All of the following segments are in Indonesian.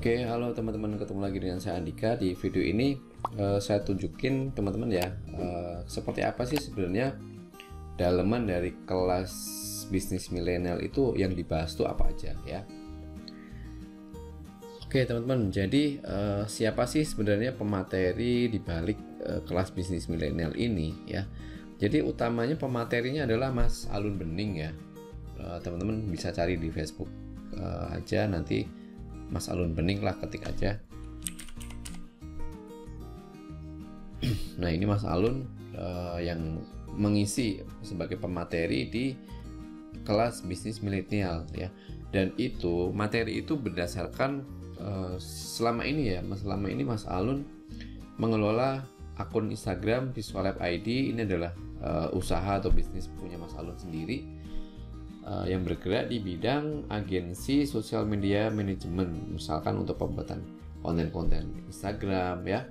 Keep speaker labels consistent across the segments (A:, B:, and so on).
A: Oke, halo teman-teman, ketemu lagi dengan saya Andika. Di video ini saya tunjukin teman-teman ya, seperti apa sih sebenarnya daleman dari kelas bisnis milenial itu yang dibahas tuh apa aja ya. Oke teman-teman, jadi siapa sih sebenarnya pemateri di balik kelas bisnis milenial ini ya. Jadi utamanya pematerinya adalah Mas Alun Bening ya. Teman-teman bisa cari di Facebook aja, nanti Mas Alun Bening lah, ketik aja. Nah ini Mas Alun yang mengisi sebagai pemateri di kelas bisnis milenial ya. Dan itu materi itu berdasarkan selama ini Mas Alun mengelola akun Instagram Visual Lab ID. Ini adalah usaha atau bisnis punya Mas Alun sendiri, yang bergerak di bidang agensi sosial media manajemen, misalkan untuk pembuatan konten-konten Instagram ya.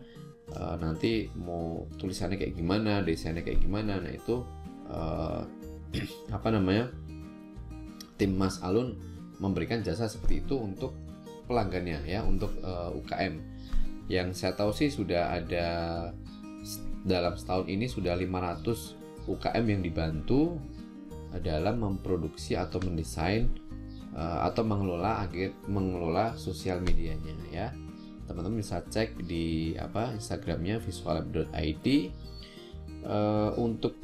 A: Nanti mau tulisannya kayak gimana, desainnya kayak gimana, nah itu tim Mas Alun memberikan jasa seperti itu untuk pelanggannya ya, untuk UKM. Yang saya tahu sih sudah ada dalam setahun ini sudah 500 UKM yang dibantu dalam memproduksi atau mendesain atau mengelola sosial medianya ya. Teman-teman bisa cek di Instagramnya visuallab.id. Untuk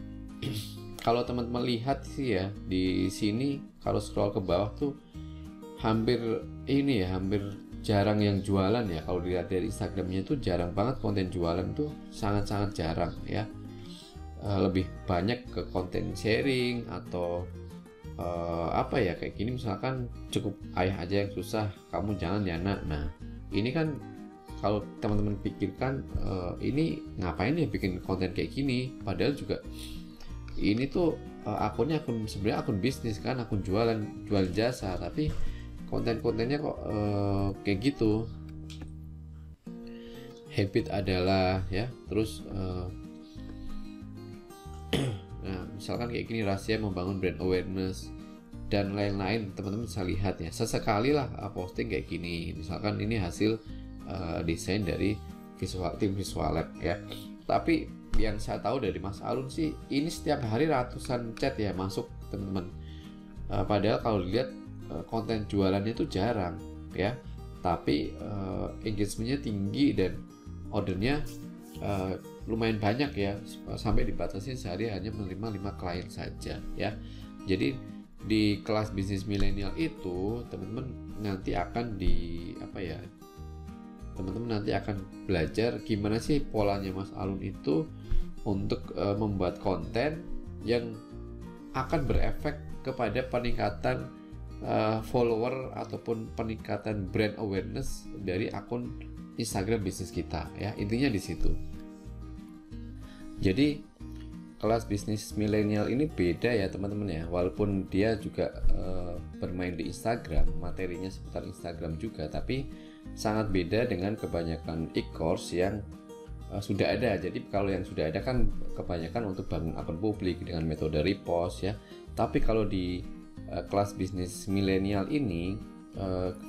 A: kalau teman-teman lihat sih ya, di sini kalau scroll ke bawah tuh hampir jarang yang jualan ya. Kalau dilihat dari Instagramnya itu jarang banget konten jualan, tuh sangat-sangat jarang ya. Lebih banyak ke konten sharing atau kayak gini, misalkan cukup ayah aja yang susah, kamu jangan ya nak. Nah ini kan kalau teman-teman pikirkan, ini ngapain ya bikin konten kayak gini, padahal juga ini tuh sebenarnya akun bisnis kan, akun jual jasa, tapi konten-kontennya kok kayak gitu. Habit adalah ya, terus nah misalkan kayak gini, rahasia membangun brand awareness dan lain-lain. Teman-teman bisa lihat ya, sesekali lah posting kayak gini, misalkan ini hasil desain dari tim Visual Lab ya. Tapi yang saya tahu dari Mas Alun sih, ini setiap hari ratusan chat ya masuk teman-teman. Padahal kalau dilihat konten jualannya itu jarang ya, tapi engagementnya tinggi dan ordernya lumayan banyak ya, sampai dibatasi sehari hanya menerima 5 klien saja ya. Jadi di kelas bisnis milenial itu teman-teman nanti akan teman-teman nanti akan belajar gimana sih polanya Mas Alun itu untuk membuat konten yang akan berefek kepada peningkatan follower ataupun peningkatan brand awareness dari akun Instagram bisnis kita ya. Intinya di situ. Jadi kelas bisnis milenial ini beda ya teman-teman ya, walaupun dia juga bermain di Instagram, materinya seputar Instagram juga, tapi sangat beda dengan kebanyakan e-course yang sudah ada. Jadi kalau yang sudah ada kan kebanyakan untuk bangun akun publik dengan metode repost ya. Tapi kalau di kelas bisnis milenial ini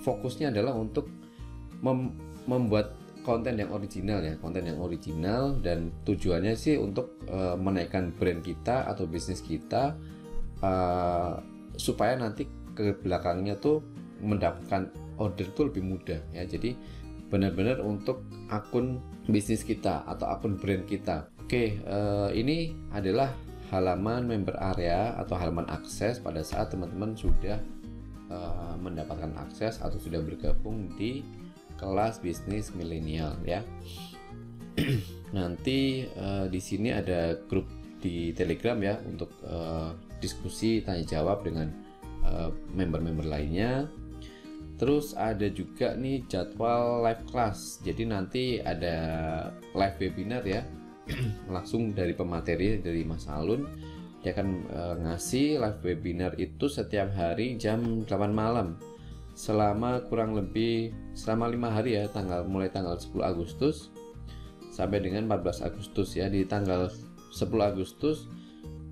A: fokusnya adalah untuk membuat konten yang original ya, konten yang original, dan tujuannya sih untuk menaikkan brand kita atau bisnis kita supaya nanti ke belakangnya tuh mendapatkan order tuh lebih mudah ya. Jadi benar-benar untuk akun bisnis kita atau akun brand kita. Oke, ini adalah halaman member area atau halaman akses pada saat teman-teman sudah mendapatkan akses atau sudah bergabung di kelas bisnis milenial ya. Nanti di sini ada grup di Telegram ya untuk diskusi tanya jawab dengan member-member lainnya. Terus ada juga nih jadwal live class. Jadi nanti ada live webinar ya, langsung dari pemateri dari Mas Alun. Dia akan ngasih live webinar itu setiap hari jam 8 malam selama kurang lebih 5 hari ya, mulai tanggal 10 Agustus sampai dengan 14 Agustus ya. Di tanggal 10 Agustus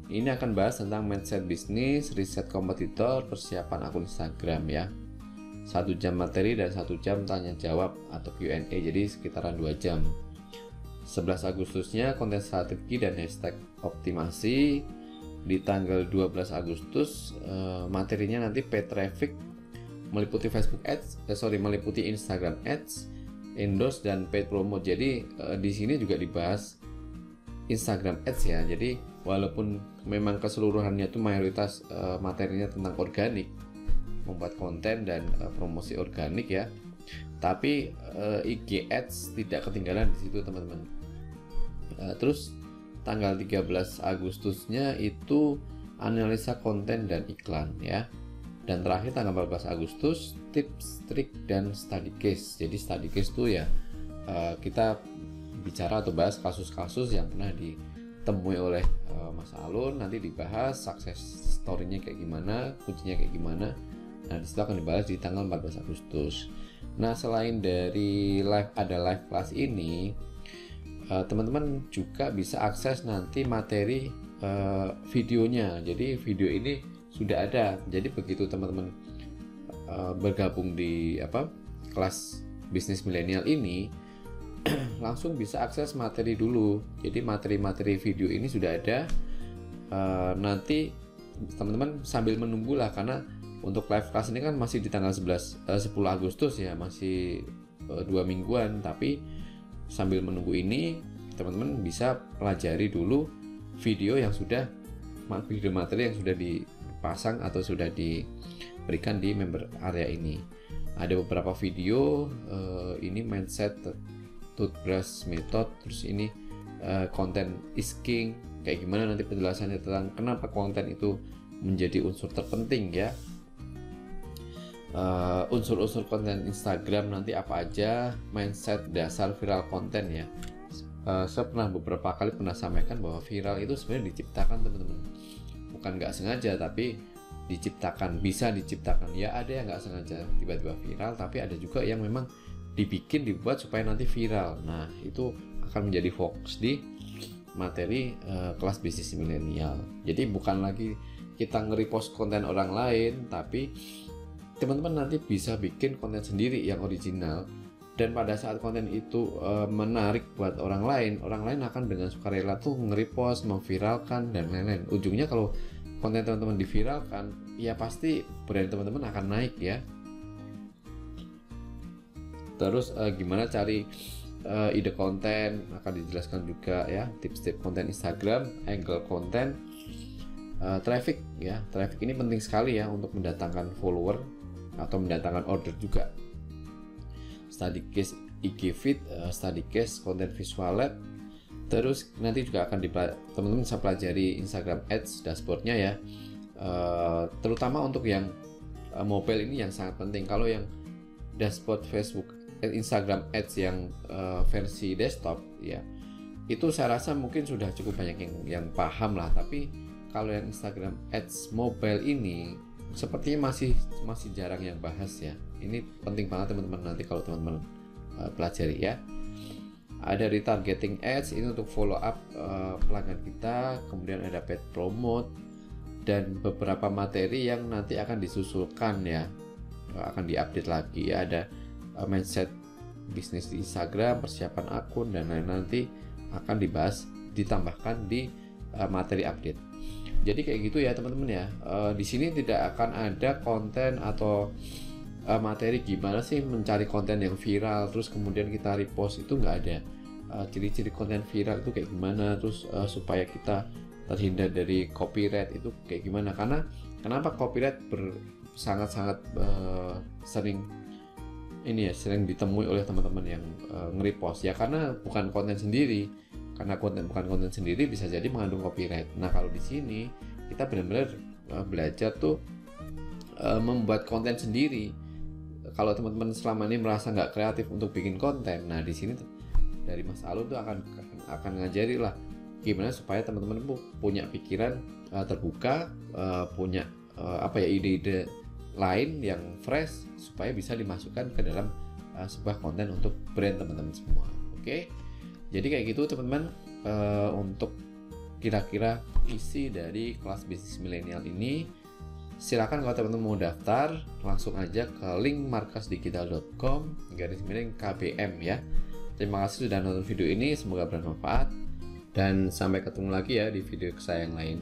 A: ini akan bahas tentang mindset bisnis, riset kompetitor, persiapan akun Instagram ya. 1 jam materi dan 1 jam tanya jawab atau Q&A, jadi sekitaran 2 jam. 11 Agustusnya konten strategi dan hashtag optimasi. Di tanggal 12 Agustus materinya nanti paid traffic meliputi Facebook Ads, meliputi Instagram Ads, endorse dan paid promo. Jadi di sini juga dibahas Instagram Ads ya. Jadi walaupun memang keseluruhannya itu mayoritas materinya tentang organik, membuat konten dan promosi organik ya, tapi IG Ads tidak ketinggalan di situ teman-teman. Terus tanggal 13 Agustusnya itu analisa konten dan iklan ya. Dan terakhir tanggal 14 Agustus tips, trik, dan study case. Jadi study case itu ya kita bicara atau bahas kasus-kasus yang pernah ditemui oleh Mas Alun, nanti dibahas success story-nya kayak gimana, kuncinya kayak gimana. Nah, disitu akan dibahas di tanggal 14 Agustus. Nah, selain dari live kelas ini, teman-teman juga bisa akses nanti materi videonya. Jadi video ini sudah ada. Jadi begitu teman-teman bergabung di kelas bisnis milenial ini, langsung bisa akses materi dulu. Jadi materi-materi video ini sudah ada. Nanti teman-teman sambil menunggulah, karena untuk live class ini kan masih di tanggal 10 Agustus ya, masih 2 mingguan. Tapi sambil menunggu ini teman-teman bisa pelajari dulu video materi yang sudah dipasang atau sudah diberikan di member area ini. Ada beberapa video, ini mindset, toothbrush method, terus ini konten is king, kayak gimana nanti penjelasannya tentang kenapa konten itu menjadi unsur terpenting ya. Unsur-unsur konten Instagram nanti apa aja, mindset dasar viral konten ya. Saya beberapa kali pernah sampaikan bahwa viral itu sebenarnya diciptakan teman-teman, bukan nggak sengaja, tapi diciptakan, bisa diciptakan ya. Ada yang nggak sengaja tiba-tiba viral, tapi ada juga yang memang dibuat supaya nanti viral. Nah, itu akan menjadi fokus di materi kelas bisnis milenial. Jadi bukan lagi kita nge-repost konten orang lain, tapi teman-teman nanti bisa bikin konten sendiri yang original. Dan pada saat konten itu menarik buat orang lain akan dengan sukarela tuh nge-repost, memviralkan dan lain-lain. Ujungnya kalau konten teman-teman diviralkan, ya pasti brand teman-teman akan naik ya. Terus gimana cari ide konten akan dijelaskan juga ya, tips-tips konten Instagram, angle konten, traffic ya. Traffic ini penting sekali ya untuk mendatangkan follower atau mendatangkan order juga. Study case IG feed, study case konten visual lab. Terus nanti juga akan teman-teman bisa pelajari Instagram Ads dashboardnya ya. Terutama untuk yang mobile ini yang sangat penting. Kalau yang dashboard Facebook Instagram Ads yang versi desktop ya, itu saya rasa mungkin sudah cukup banyak yang paham lah. Tapi kalau yang Instagram Ads mobile ini sepertinya masih jarang yang bahas ya. Ini penting banget teman-teman nanti kalau teman-teman pelajari ya. Ada retargeting ads, ini untuk follow up pelanggan kita. Kemudian ada paid promote dan beberapa materi yang nanti akan disusulkan ya, akan diupdate lagi ya. Ada mindset bisnis di Instagram, persiapan akun dan lain-lain, nanti akan dibahas, ditambahkan di materi update. Jadi kayak gitu ya teman-teman ya. Di sini tidak akan ada konten atau materi gimana sih mencari konten yang viral terus kemudian kita repost, itu nggak ada. Ciri-ciri konten viral itu kayak gimana, terus supaya kita terhindar dari copyright itu kayak gimana. Karena kenapa copyright sangat-sangat sering ditemui oleh teman-teman yang nge-repost ya, karena bukan konten sendiri. Karena bukan konten sendiri bisa jadi mengandung copyright. Nah, kalau di sini kita benar-benar belajar tuh membuat konten sendiri. Kalau teman-teman selama ini merasa nggak kreatif untuk bikin konten, nah di sini dari Mas Alun tuh akan ngajari lah gimana supaya teman-teman punya pikiran terbuka, punya ide-ide lain yang fresh supaya bisa dimasukkan ke dalam sebuah konten untuk brand teman-teman semua. Oke. Jadi kayak gitu teman-teman, untuk kira-kira isi dari kelas bisnis milenial ini. Silakan kalau teman-teman mau daftar, langsung aja ke link markasdigital.com/KBM ya. Terima kasih sudah nonton video ini, semoga bermanfaat dan sampai ketemu lagi ya di video saya yang lain.